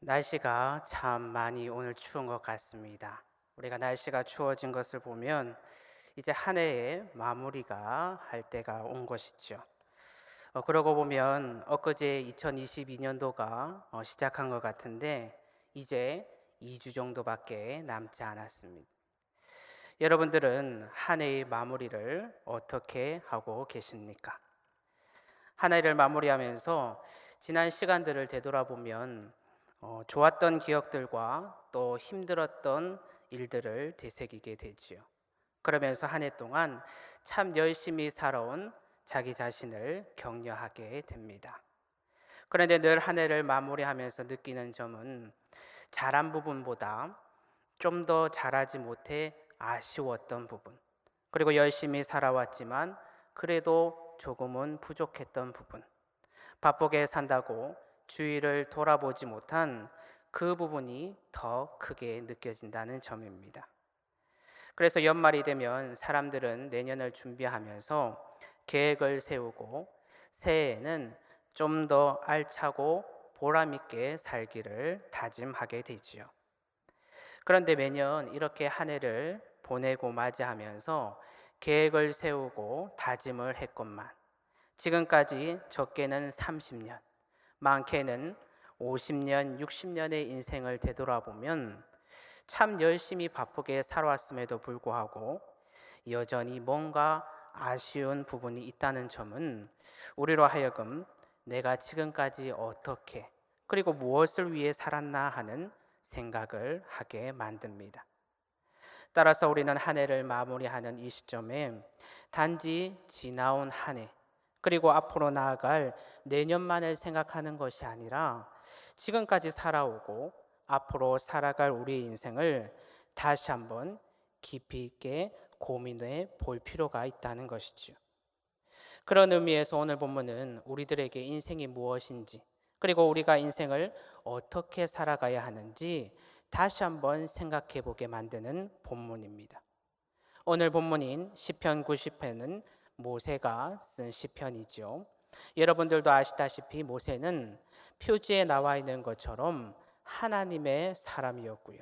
날씨가 참 많이 오늘 추운 것 같습니다. 우리가 날씨가 추워진 것을 보면 이제 한 해의 마무리가 할 때가 온 것이죠. 그러고 보면 엊그제 2022년도가 시작한 것 같은데 이제 2주 정도밖에 남지 않았습니다. 여러분들은 한 해의 마무리를 어떻게 하고 계십니까? 한 해를 마무리하면서 지난 시간들을 되돌아보면 좋았던 기억들과 또 힘들었던 일들을 되새기게 되지요. 그러면서 한 해 동안 참 열심히 살아온 자기 자신을 격려하게 됩니다. 그런데 늘 한 해를 마무리하면서 느끼는 점은 잘한 부분보다 좀 더 잘하지 못해 아쉬웠던 부분, 그리고 열심히 살아왔지만 그래도 조금은 부족했던 부분, 바쁘게 산다고 주위를 돌아보지 못한 그 부분이 더 크게 느껴진다는 점입니다. 그래서 연말이 되면 사람들은 내년을 준비하면서 계획을 세우고 새해에는 좀 더 알차고 보람 있게 살기를 다짐하게 되지요. 그런데 매년 이렇게 한 해를 보내고 맞이하면서 계획을 세우고 다짐을 했건만 지금까지 적게는 30년, 많게는 50년, 60년의 인생을 되돌아보면 참 열심히 바쁘게 살아왔음에도 불구하고 여전히 뭔가 아쉬운 부분이 있다는 점은 우리로 하여금 내가 지금까지 어떻게 그리고 무엇을 위해 살았나 하는 생각을 하게 만듭니다. 따라서 우리는 한 해를 마무리하는 이 시점에 단지 지나온 한 해, 그리고 앞으로 나아갈 내년만을 생각하는 것이 아니라 지금까지 살아오고 앞으로 살아갈 우리 인생을 다시 한번 깊이 있게 고민해 볼 필요가 있다는 것이죠. 그런 의미에서 오늘 본문은 우리들에게 인생이 무엇인지, 그리고 우리가 인생을 어떻게 살아가야 하는지 다시 한번 생각해 보게 만드는 본문입니다. 오늘 본문인 시편 90편은 모세가 쓴 시편이죠. 여러분들도 아시다시피 모세는 표지에 나와 있는 것처럼 하나님의 사람이었고요.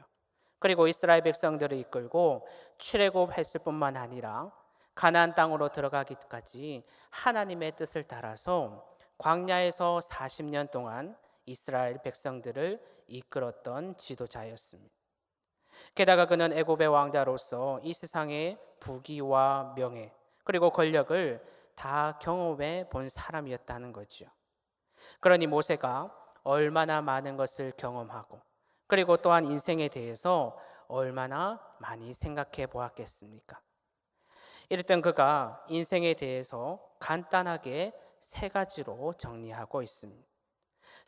그리고 이스라엘 백성들을 이끌고 출애굽했을 뿐만 아니라 가나안 땅으로 들어가기까지 하나님의 뜻을 따라서 광야에서 40년 동안 이스라엘 백성들을 이끌었던 지도자였습니다. 게다가 그는 애굽의 왕자로서 이 세상의 부귀와 명예 그리고 권력을 다 경험해 본 사람이었다는 거죠. 그러니 모세가 얼마나 많은 것을 경험하고 그리고 또한 인생에 대해서 얼마나 많이 생각해 보았겠습니까? 이랬던 그가 인생에 대해서 간단하게 세 가지로 정리하고 있습니다.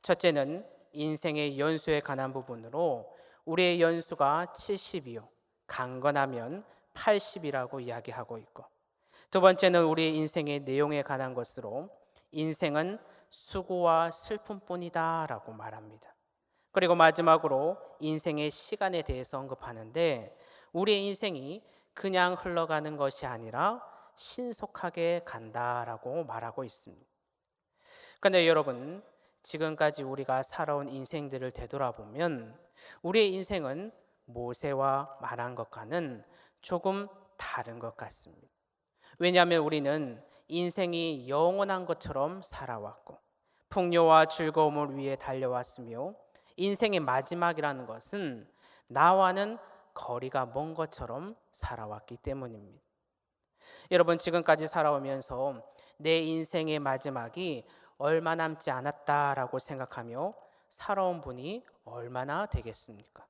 첫째는 인생의 연수에 관한 부분으로 우리의 연수가 70이요, 강건하면 80이라고 이야기하고 있고, 두 번째는 우리 인생의 내용에 관한 것으로 인생은 수고와 슬픔뿐이다 라고 말합니다. 그리고 마지막으로 인생의 시간에 대해서 언급하는데 우리의 인생이 그냥 흘러가는 것이 아니라 신속하게 간다라고 말하고 있습니다. 그런데 여러분, 지금까지 우리가 살아온 인생들을 되돌아보면 우리의 인생은 모세와 말한 것과는 조금 다른 것 같습니다. 왜냐하면 우리는 인생이 영원한 것처럼 살아왔고 풍요와 즐거움을 위해 달려왔으며 인생의 마지막이라는 것은 나와는 거리가 먼 것처럼 살아왔기 때문입니다. 여러분, 지금까지 살아오면서 내 인생의 마지막이 얼마 남지 않았다라고 생각하며 살아온 분이 얼마나 되겠습니까?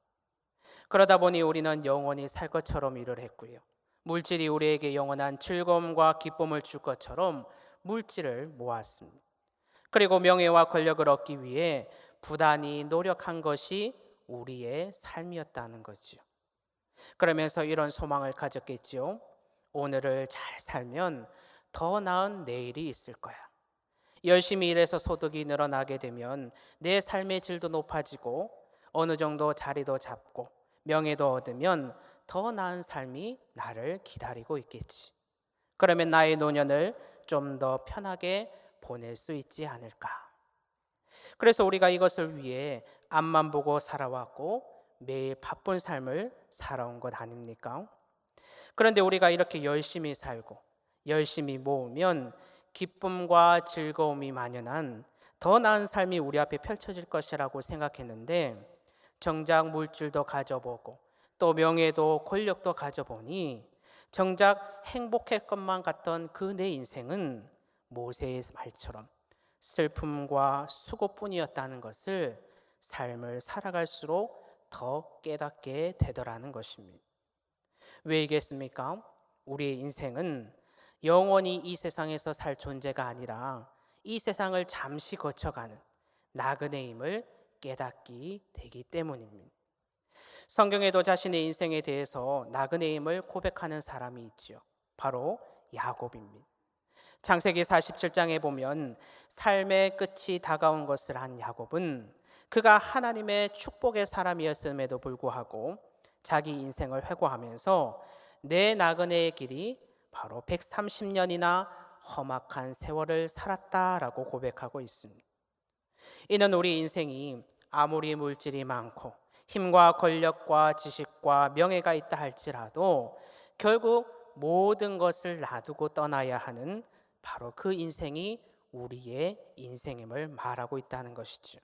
그러다 보니 우리는 영원히 살 것처럼 일을 했고요. 물질이 우리에게 영원한 즐거움과 기쁨을 줄 것처럼 물질을 모았습니다. 그리고 명예와 권력을 얻기 위해 부단히 노력한 것이 우리의 삶이었다는 거죠. 그러면서 이런 소망을 가졌겠지요. 오늘을 잘 살면 더 나은 내일이 있을 거야. 열심히 일해서 소득이 늘어나게 되면 내 삶의 질도 높아지고 어느 정도 자리도 잡고 명예도 얻으면 더 나은 삶이 나를 기다리고 있겠지. 그러면 나의 노년을 좀 더 편하게 보낼 수 있지 않을까. 그래서 우리가 이것을 위해 앞만 보고 살아왔고 매일 바쁜 삶을 살아온 것 아닙니까? 그런데 우리가 이렇게 열심히 살고 열심히 모으면 기쁨과 즐거움이 만연한 더 나은 삶이 우리 앞에 펼쳐질 것이라고 생각했는데, 정작 물질도 가져보고 또 명예도 권력도 가져보니 정작 행복할 것만 같던 그 내 인생은 모세의 말처럼 슬픔과 수고뿐이었다는 것을 삶을 살아갈수록 더 깨닫게 되더라는 것입니다. 왜이겠습니까? 우리의 인생은 영원히 이 세상에서 살 존재가 아니라 이 세상을 잠시 거쳐가는 나그네임을 깨닫기 되기 때문입니다. 성경에도 자신의 인생에 대해서 나그네임을 고백하는 사람이 있지요. 바로 야곱입니다. 창세기 47장에 보면 삶의 끝이 다가온 것을 한 야곱은 그가 하나님의 축복의 사람이었음에도 불구하고 자기 인생을 회고하면서 내 나그네의 길이 바로 130년이나 험악한 세월을 살았다라고 고백하고 있습니다. 이는 우리 인생이 아무리 물질이 많고 힘과 권력과 지식과 명예가 있다 할지라도 결국 모든 것을 놔두고 떠나야 하는 바로 그 인생이 우리의 인생임을 말하고 있다는 것이죠.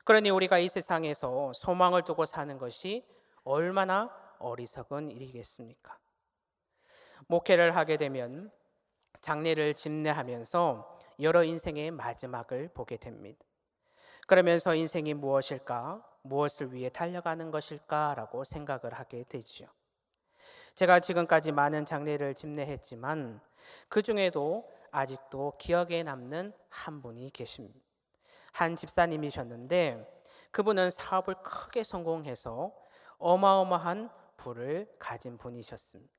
그러니 우리가 이 세상에서 소망을 두고 사는 것이 얼마나 어리석은 일이겠습니까? 목회를 하게 되면 장례를 집례하면서 여러 인생의 마지막을 보게 됩니다. 그러면서 인생이 무엇일까? 무엇을 위해 달려가는 것일까라고 생각을 하게 되지요. 제가 지금까지 많은 장례를 집례했지만 그 중에도 아직도 기억에 남는 한 분이 계십니다. 한 집사님이셨는데 그분은 사업을 크게 성공해서 어마어마한 부를 가진 분이셨습니다.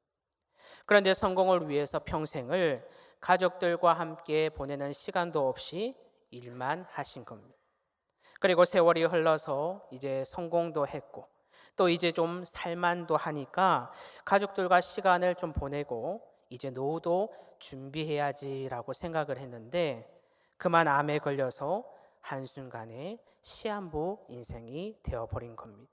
그런데 성공을 위해서 평생을 가족들과 함께 보내는 시간도 없이 일만 하신 겁니다. 그리고 세월이 흘러서 이제 성공도 했고 또 이제 좀 살만도 하니까 가족들과 시간을 좀 보내고 이제 노후도 준비해야지라고 생각을 했는데 그만 암에 걸려서 한순간에 시한부 인생이 되어버린 겁니다.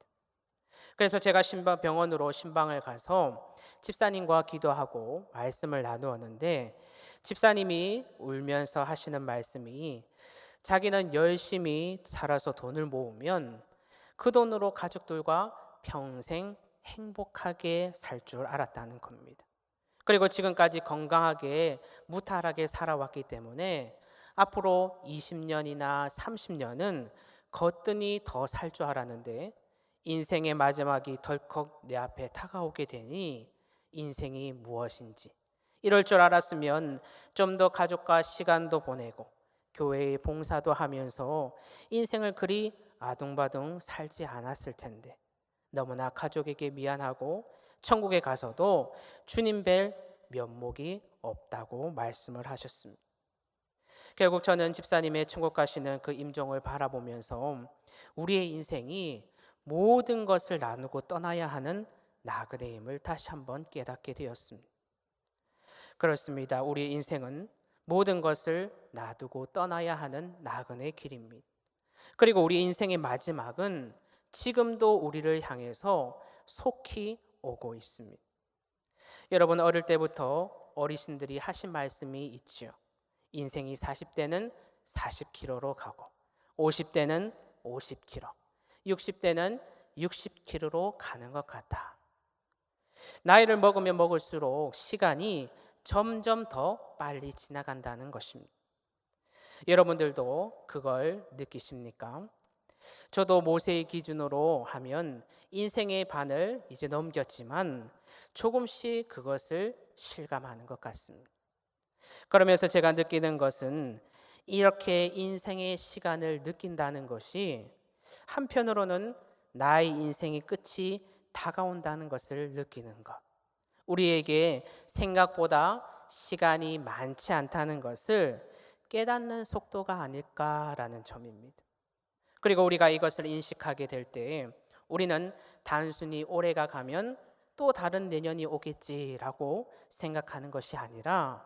그래서 제가 병원으로 신방을 가서 집사님과 기도하고 말씀을 나누었는데 집사님이 울면서 하시는 말씀이 자기는 열심히 살아서 돈을 모으면 그 돈으로 가족들과 평생 행복하게 살 줄 알았다는 겁니다. 그리고 지금까지 건강하게 무탈하게 살아왔기 때문에 앞으로 20년이나 30년은 거뜬히 더 살 줄 알았는데 인생의 마지막이 덜컥 내 앞에 다가오게 되니 인생이 무엇인지 이럴 줄 알았으면 좀 더 가족과 시간도 보내고 교회의 봉사도 하면서 인생을 그리 아둥바둥 살지 않았을 텐데 너무나 가족에게 미안하고 천국에 가서도 주님 뵐 면목이 없다고 말씀을 하셨습니다. 결국 저는 집사님의 천국 가시는 그 임종을 바라보면서 우리의 인생이 모든 것을 나누고 떠나야 하는 나그네임을 다시 한번 깨닫게 되었습니다. 그렇습니다. 우리의 인생은 모든 것을 놔두고 떠나야 하는 나그네 길입니다. 그리고 우리 인생의 마지막은 지금도 우리를 향해서 속히 오고 있습니다. 여러분 어릴 때부터 어르신들이 하신 말씀이 있죠. 인생이 40대는 40km로 가고 50대는 50km, 60대는 60km로 가는 것 같다. 나이를 먹으면 먹을수록 시간이 점점 더 빨리 지나간다는 것입니다. 여러분들도 그걸 느끼십니까? 저도 모세의 기준으로 하면 인생의 반을 이제 넘겼지만 조금씩 그것을 실감하는 것 같습니다. 그러면서 제가 느끼는 것은 이렇게 인생의 시간을 느낀다는 것이 한편으로는 나의 인생의 끝이 다가온다는 것을 느끼는 것. 우리에게 생각보다 시간이 많지 않다는 것을 깨닫는 속도가 아닐까라는 점입니다. 그리고 우리가 이것을 인식하게 될 때 우리는 단순히 올해가 가면 또 다른 내년이 오겠지라고 생각하는 것이 아니라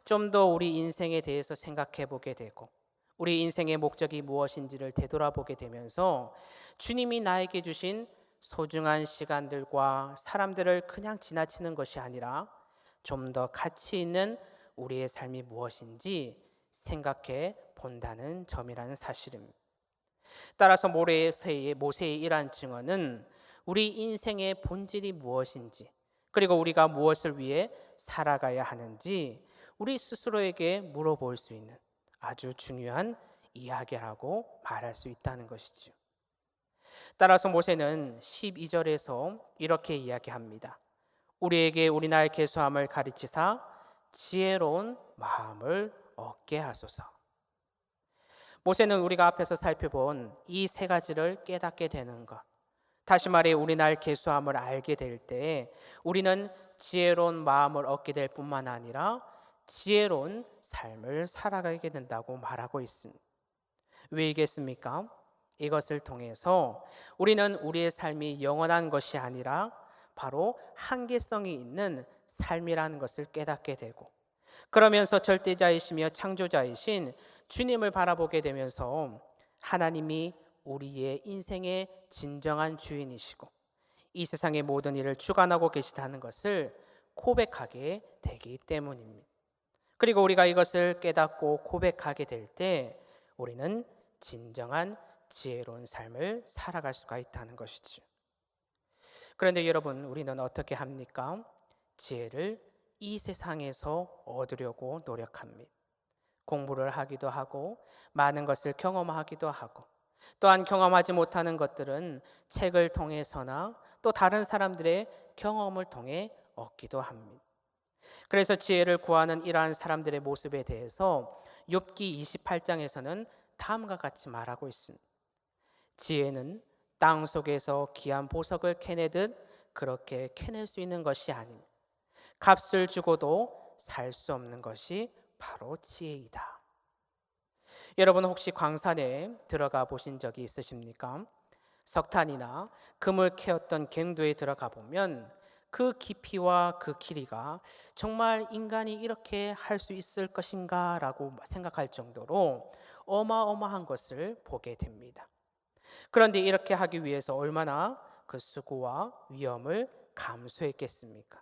좀 더 우리 인생에 대해서 생각해 보게 되고 우리 인생의 목적이 무엇인지를 되돌아보게 되면서 주님이 나에게 주신 소중한 시간들과 사람들을 그냥 지나치는 것이 아니라 좀 더 가치 있는 우리의 삶이 무엇인지 생각해 본다는 점이라는 사실입니다. 따라서 모세의 이러한 증언은 우리 인생의 본질이 무엇인지, 그리고 우리가 무엇을 위해 살아가야 하는지 우리 스스로에게 물어볼 수 있는 아주 중요한 이야기라고 말할 수 있다는 것이죠. 따라서 모세는 12절에서 이렇게 이야기합니다. 우리에게 우리나라의 계수함을 가르치사 지혜로운 마음을 얻게 하소서. 모세는 우리가 앞에서 살펴본 이 세 가지를 깨닫게 되는 것, 다시 말해 우리나라의 계수함을 알게 될 때 우리는 지혜로운 마음을 얻게 될 뿐만 아니라 지혜로운 삶을 살아가게 된다고 말하고 있습니다. 왜이겠습니까? 이것을 통해서 우리는 우리의 삶이 영원한 것이 아니라 바로 한계성이 있는 삶이라는 것을 깨닫게 되고, 그러면서 절대자이시며 창조자이신 주님을 바라보게 되면서 하나님이 우리의 인생의 진정한 주인이시고 이 세상의 모든 일을 주관하고 계시다는 것을 고백하게 되기 때문입니다. 그리고 우리가 이것을 깨닫고 고백하게 될 때 우리는 진정한 지혜로운 삶을 살아갈 수가 있다는 것이죠. 그런데 여러분, 우리는 어떻게 합니까? 지혜를 이 세상에서 얻으려고 노력합니다. 공부를 하기도 하고 많은 것을 경험하기도 하고, 또한 경험하지 못하는 것들은 책을 통해서나 또 다른 사람들의 경험을 통해 얻기도 합니다. 그래서 지혜를 구하는 이러한 사람들의 모습에 대해서 욥기 28장에서는 다음과 같이 말하고 있습니다. 지혜는 땅 속에서 귀한 보석을 캐내듯 그렇게 캐낼 수 있는 것이 아닙니다. 값을 주고도 살 수 없는 것이 바로 지혜이다. 여러분, 혹시 광산에 들어가 보신 적이 있으십니까? 석탄이나 금을 캐었던 갱도에 들어가 보면 그 깊이와 그 길이가 정말 인간이 이렇게 할 수 있을 것인가 라고 생각할 정도로 어마어마한 것을 보게 됩니다. 그런데 이렇게 하기 위해서 얼마나 그 수고와 위험을 감수했겠습니까?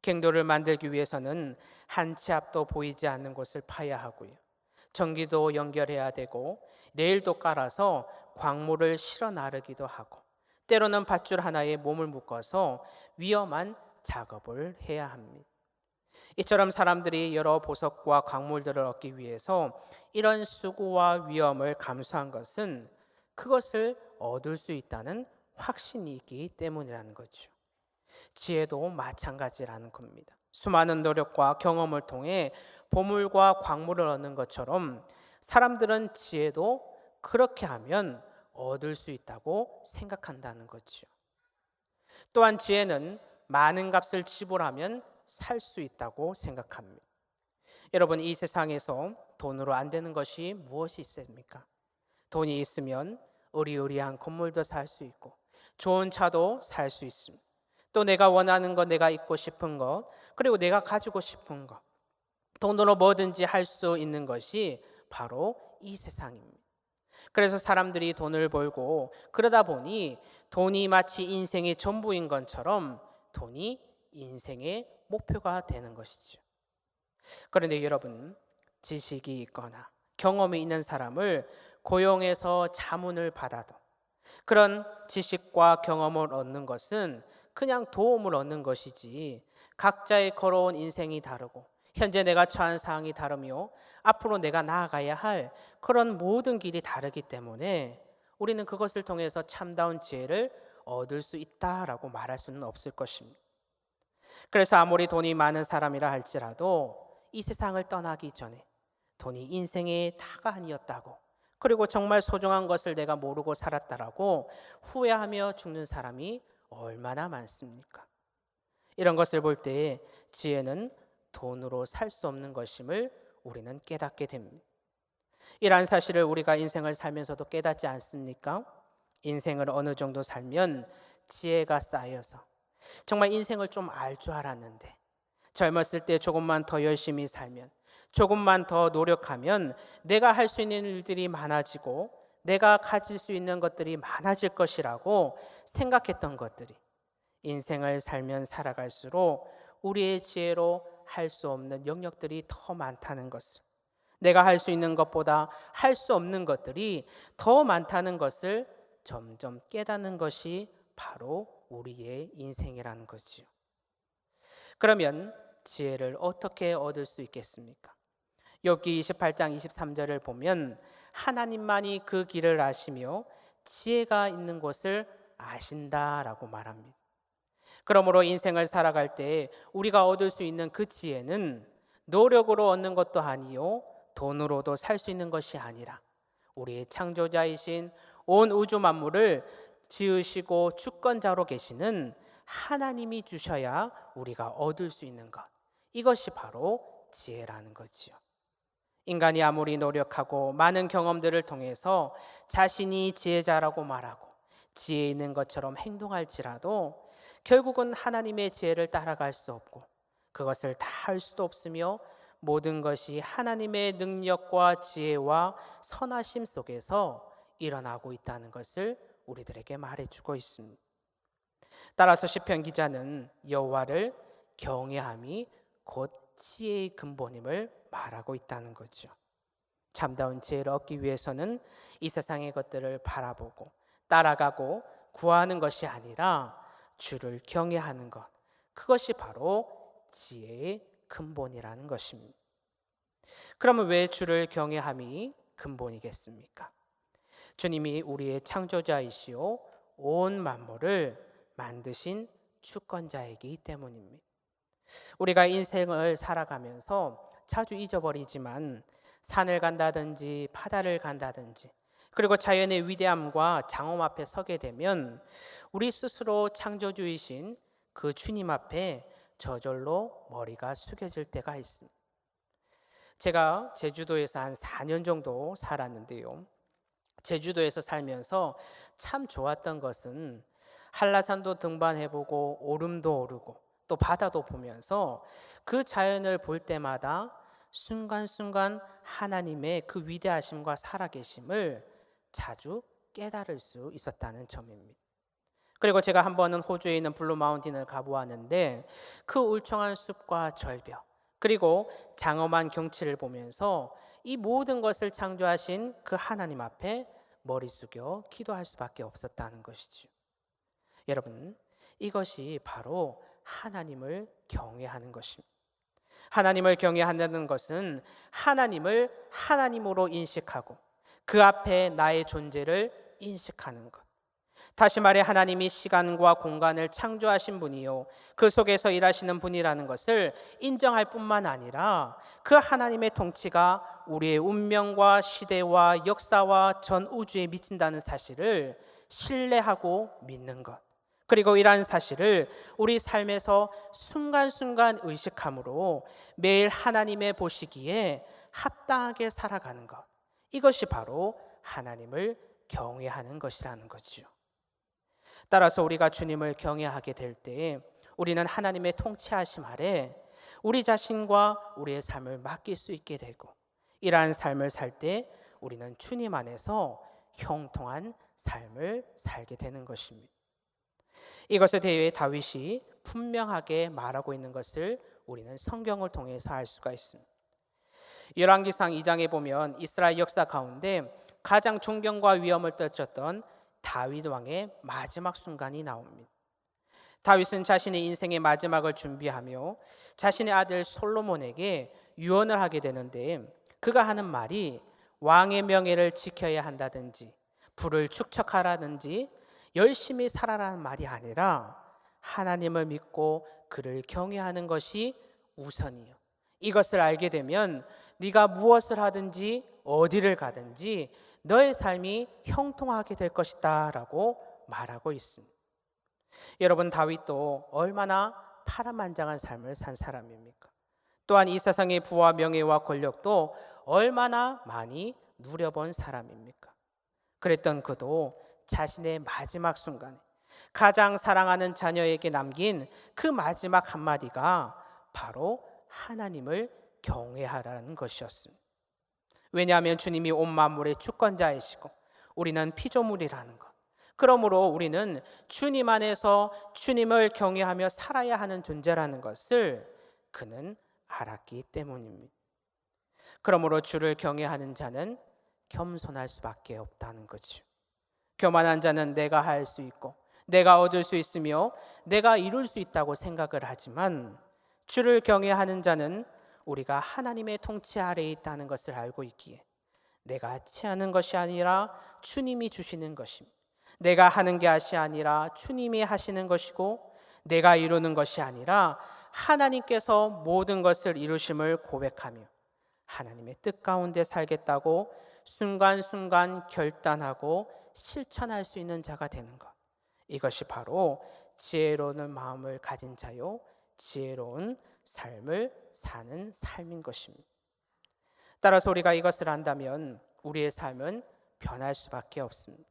갱도를 만들기 위해서는 한 치 앞도 보이지 않는 곳을 파야 하고요, 전기도 연결해야 되고 레일도 깔아서 광물을 실어 나르기도 하고, 때로는 밧줄 하나에 몸을 묶어서 위험한 작업을 해야 합니다. 이처럼 사람들이 여러 보석과 광물들을 얻기 위해서 이런 수고와 위험을 감수한 것은 그것을 얻을 수 있다는 확신이 있기 때문이라는 거죠. 지혜도 마찬가지라는 겁니다. 수많은 노력과 경험을 통해 보물과 광물을 얻는 것처럼 사람들은 지혜도 그렇게 하면 얻을 수 있다고 생각한다는 거죠. 또한 지혜는 많은 값을 지불하면 살 수 있다고 생각합니다. 여러분, 이 세상에서 돈으로 안 되는 것이 무엇이 있습니까? 돈이 있으면 으리으리한 건물도 살 수 있고 좋은 차도 살 수 있습니다. 또 내가 원하는 것, 내가 입고 싶은 것, 그리고 내가 가지고 싶은 것, 돈으로 뭐든지 할 수 있는 것이 바로 이 세상입니다. 그래서 사람들이 돈을 벌고 그러다 보니 돈이 마치 인생의 전부인 것처럼 돈이 인생의 목표가 되는 것이죠. 그런데 여러분, 지식이 있거나 경험이 있는 사람을 고용해서 자문을 받아도 그런 지식과 경험을 얻는 것은 그냥 도움을 얻는 것이지, 각자의 걸어온 인생이 다르고 현재 내가 처한 상황이 다르며 앞으로 내가 나아가야 할 그런 모든 길이 다르기 때문에 우리는 그것을 통해서 참다운 지혜를 얻을 수 있다라고 말할 수는 없을 것입니다. 그래서 아무리 돈이 많은 사람이라 할지라도 이 세상을 떠나기 전에 돈이 인생의 다가 아니었다고, 그리고 정말 소중한 것을 내가 모르고 살았다라고 후회하며 죽는 사람이 얼마나 많습니까? 이런 것을 볼 때 지혜는 돈으로 살 수 없는 것임을 우리는 깨닫게 됩니다. 이러한 사실을 우리가 인생을 살면서도 깨닫지 않습니까? 인생을 어느 정도 살면 지혜가 쌓여서 정말 인생을 좀 알 줄 알았는데, 젊었을 때 조금만 더 열심히 살면, 조금만 더 노력하면 내가 할 수 있는 일들이 많아지고 내가 가질 수 있는 것들이 많아질 것이라고 생각했던 것들이 인생을 살면 살아갈수록 우리의 지혜로 할 수 없는 영역들이 더 많다는 것을, 내가 할 수 있는 것보다 할 수 없는 것들이 더 많다는 것을 점점 깨닫는 것이 바로 우리의 인생이라는 거지요. 그러면 지혜를 어떻게 얻을 수 있겠습니까? 욥기 28장 23절을 보면 하나님만이 그 길을 아시며 지혜가 있는 곳을 아신다라고 말합니다. 그러므로 인생을 살아갈 때 우리가 얻을 수 있는 그 지혜는 노력으로 얻는 것도 아니요 돈으로도 살 수 있는 것이 아니라 우리의 창조자이신 온 우주 만물을 지으시고 주권자로 계시는 하나님이 주셔야 우리가 얻을 수 있는 것, 이것이 바로 지혜라는 거지요. 인간이 아무리 노력하고 많은 경험들을 통해서 자신이 지혜자라고 말하고 지혜 있는 것처럼 행동할지라도 결국은 하나님의 지혜를 따라갈 수 없고 그것을 다 할 수도 없으며 모든 것이 하나님의 능력과 지혜와 선하심 속에서 일어나고 있다는 것을 우리들에게 말해주고 있습니다. 따라서 시편 기자는 여호와를 경외함이 곧 지혜의 근본임을 말하고 있다는 거죠. 참다운 지혜를 얻기 위해서는 이 세상의 것들을 바라보고 따라가고 구하는 것이 아니라 주를 경외하는 것, 그것이 바로 지혜의 근본이라는 것입니다. 그러면 왜 주를 경외함이 근본이겠습니까? 주님이 우리의 창조자이시오 온 만물을 만드신 주권자이기 때문입니다. 우리가 인생을 살아가면서 자주 잊어버리지만 산을 간다든지 바다를 간다든지 그리고 자연의 위대함과 장엄 앞에 서게 되면 우리 스스로 창조주이신 그 주님 앞에 저절로 머리가 숙여질 때가 있습니다. 제가 제주도에서 한 4년 정도 살았는데요. 제주도에서 살면서 참 좋았던 것은 한라산도 등반해보고 오름도 오르고 또 바다도 보면서 그 자연을 볼 때마다 순간순간 하나님의 그 위대하심과 살아계심을 자주 깨달을 수 있었다는 점입니다. 그리고 제가 한 번은 호주에 있는 블루 마운틴을 가보았는데 그 울창한 숲과 절벽 그리고 장엄한 경치를 보면서 이 모든 것을 창조하신 그 하나님 앞에 머리 숙여 기도할 수밖에 없었다는 것이죠. 여러분, 이것이 바로 하나님을 경외하는 것입니다. 하나님을 경외한다는 것은 하나님을 하나님으로 인식하고 그 앞에 나의 존재를 인식하는 것. 다시 말해 하나님이 시간과 공간을 창조하신 분이요 그 속에서 일하시는 분이라는 것을 인정할 뿐만 아니라 그 하나님의 통치가 우리의 운명과 시대와 역사와 전 우주에 미친다는 사실을 신뢰하고 믿는 것, 그리고 이러한 사실을 우리 삶에서 순간순간 의식함으로 매일 하나님의 보시기에 합당하게 살아가는 것, 이것이 바로 하나님을 경외하는 것이라는 거죠. 따라서 우리가 주님을 경외하게 될 때 우리는 하나님의 통치하심 아래 우리 자신과 우리의 삶을 맡길 수 있게 되고 이러한 삶을 살 때 우리는 주님 안에서 형통한 삶을 살게 되는 것입니다. 이것에 대해 다윗이 분명하게 말하고 있는 것을 우리는 성경을 통해서 알 수가 있습니다. 열왕기상 2장에 보면 이스라엘 역사 가운데 가장 존경과 위엄을 떨쳤던 다윗 왕의 마지막 순간이 나옵니다. 다윗은 자신의 인생의 마지막을 준비하며 자신의 아들 솔로몬에게 유언을 하게 되는데 그가 하는 말이 왕의 명예를 지켜야 한다든지 부를 축적하라든지 열심히 살아라는 말이 아니라 하나님을 믿고 그를 경외하는 것이 우선이요. 이것을 알게 되면 네가 무엇을 하든지 어디를 가든지 너의 삶이 형통하게 될 것이다 라고 말하고 있습니다. 여러분, 다윗도 얼마나 파란만장한 삶을 산 사람입니까? 또한 이 세상의 부와 명예와 권력도 얼마나 많이 누려본 사람입니까? 그랬던 그도 자신의 마지막 순간에 가장 사랑하는 자녀에게 남긴 그 마지막 한마디가 바로 하나님을 경외하라는 것이었습니다. 왜냐하면 주님이 온 만물의 주권자이시고 우리는 피조물이라는 것. 그러므로 우리는 주님 안에서 주님을 경외하며 살아야 하는 존재라는 것을 그는 알았기 때문입니다. 그러므로 주를 경외하는 자는 겸손할 수밖에 없다는 거죠. 교만한 자는 내가 할 수 있고 내가 얻을 수 있으며 내가 이룰 수 있다고 생각을 하지만, 주를 경외하는 자는 우리가 하나님의 통치 아래에 있다는 것을 알고 있기에 내가 취하는 것이 아니라 주님이 주시는 것입니다. 내가 하는 것이 아니라 주님이 하시는 것이고 내가 이루는 것이 아니라 하나님께서 모든 것을 이루심을 고백하며 하나님의 뜻 가운데 살겠다고 순간순간 결단하고 실천할 수 있는 자가 되는 것. 이것이 바로 지혜로운 마음을 가진 자요, 지혜로운 삶을 사는 삶인 것입니다. 따라서 우리가 이것을 안다면 우리의 삶은 변할 수밖에 없습니다.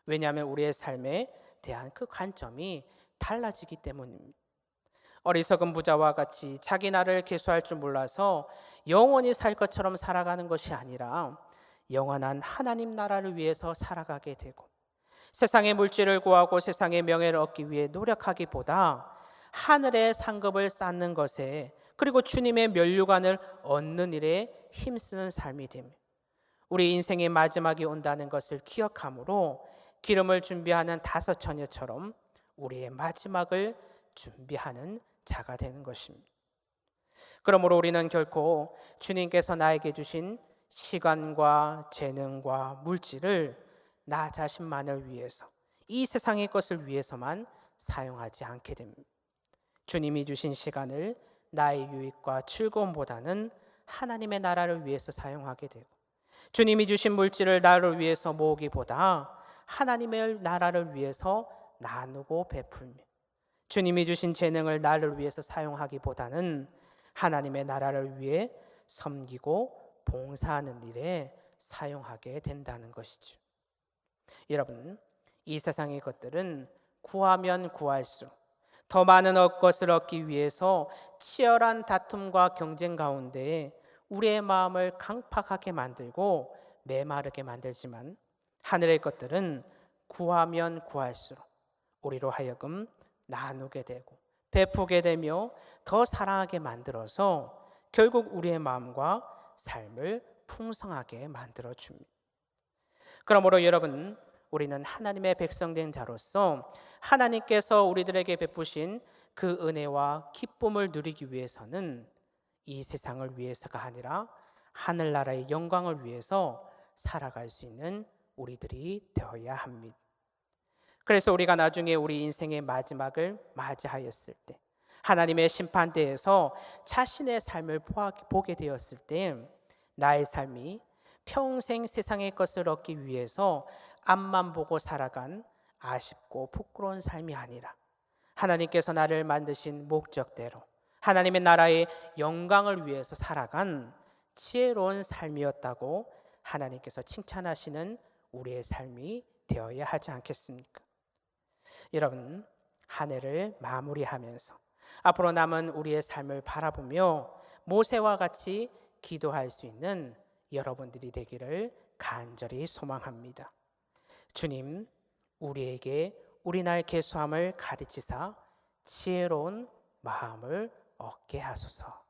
왜냐하면 우리의 삶에 대한 그 관점이 달라지기 때문입니다. 어리석은 부자와 같이 자기 나를 계수할 줄 몰라서 영원히 살 것처럼 살아가는 것이 아니라 영원한 하나님 나라를 위해서 살아가게 되고, 세상의 물질을 구하고 세상의 명예를 얻기 위해 노력하기보다 하늘의 상급을 쌓는 것에, 그리고 주님의 면류관을 얻는 일에 힘쓰는 삶이 됩니다. 우리 인생의 마지막이 온다는 것을 기억함으로 기름을 준비하는 다섯 처녀처럼 우리의 마지막을 준비하는 자가 되는 것입니다. 그러므로 우리는 결코 주님께서 나에게 주신 시간과 재능과 물질을 나 자신만을 위해서, 이 세상의 것을 위해서만 사용하지 않게 됩니다. 주님이 주신 시간을 나의 유익과 즐거움보다는 하나님의 나라를 위해서 사용하게 되고, 주님이 주신 물질을 나를 위해서 모으기보다 하나님의 나라를 위해서 나누고 베풀며, 주님이 주신 재능을 나를 위해서 사용하기보다는 하나님의 나라를 위해 섬기고 봉사하는 일에 사용하게 된다는 것이죠. 여러분, 이 세상의 것들은 구하면 구할수록 더 많은 것을 얻기 위해서 치열한 다툼과 경쟁 가운데 우리의 마음을 강팍하게 만들고 메마르게 만들지만, 하늘의 것들은 구하면 구할수록 우리로 하여금 나누게 되고 베푸게 되며 더 사랑하게 만들어서 결국 우리의 마음과 삶을 풍성하게 만들어 줍니다. 그러므로 여러분, 우리는 하나님의 백성된 자로서 하나님께서 우리들에게 베푸신 그 은혜와 기쁨을 누리기 위해서는 이 세상을 위해서가 아니라 하늘나라의 영광을 위해서 살아갈 수 있는 우리들이 되어야 합니다. 그래서 우리가 나중에 우리 인생의 마지막을 맞이하였을 때, 하나님의 심판대에서 자신의 삶을 보게 되었을 때, 나의 삶이 평생 세상의 것을 얻기 위해서 앞만 보고 살아간 아쉽고 부끄러운 삶이 아니라 하나님께서 나를 만드신 목적대로 하나님의 나라의 영광을 위해서 살아간 지혜로운 삶이었다고 하나님께서 칭찬하시는 우리의 삶이 되어야 하지 않겠습니까? 여러분, 한 해를 마무리하면서 앞으로 남은 우리의 삶을 바라보며 모세와 같이 기도할 수 있는 여러분들이 되기를 간절히 소망합니다. 주님, 우리에게 우리 날 계수함을 가르치사 지혜로운 마음을 얻게 하소서.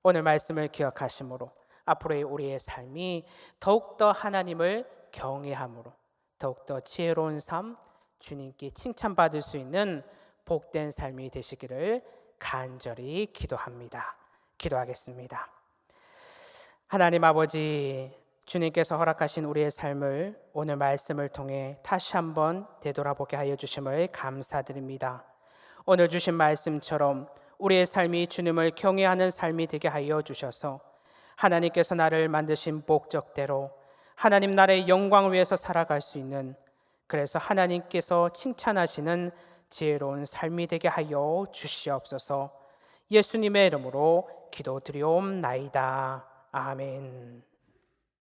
오늘 말씀을 기억하심으로 앞으로의 우리의 삶이 더욱더 하나님을 경외함으로 더욱더 지혜로운 삶, 주님께 칭찬받을 수 있는 복된 삶이 되시기를 간절히 기도합니다. 기도하겠습니다. 하나님 아버지, 주님께서 허락하신 우리의 삶을 오늘 말씀을 통해 다시 한번 되돌아보게 하여 주심을 감사드립니다. 오늘 주신 말씀처럼 우리의 삶이 주님을 경외하는 삶이 되게 하여 주셔서 하나님께서 나를 만드신 목적대로 하나님 나라의 영광을 위해서 살아갈 수 있는, 그래서 하나님께서 칭찬하시는 지혜로운 삶이 되게 하여 주시옵소서. 예수님의 이름으로 기도드리옵나이다. 아멘.